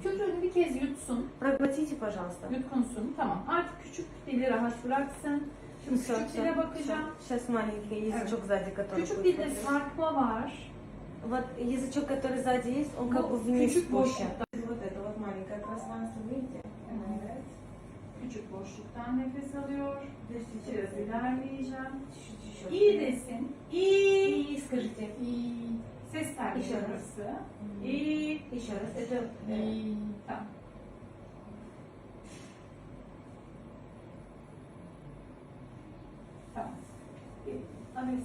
Köpüğünü bir kez yutsun. Проглотите, пожалуйста. Yutkunsun. Tamam. Artık küçük dili rahat bıraksın. Şimdi Всё, küçük всё, dile bakacağım. всё. Сейчас маленький язычок sзади, который Küçük будет dilde смотреть. sarkma var. Вот язычок, который сзади есть, он как Bu бы вниз küçük спущен. boşluktan. Вот это вот маленькое пространство, видите? Evet. Küçük boşluktan nefes alıyor. Подождите, Biraz ilerleyeceğim. чуть-чуть еще. İyi desin. İyi. И скажите. İyi. Ses telleri İşaret. arası. İyi. Еще раз. Это İyi. Tamam. Tamam. Analiz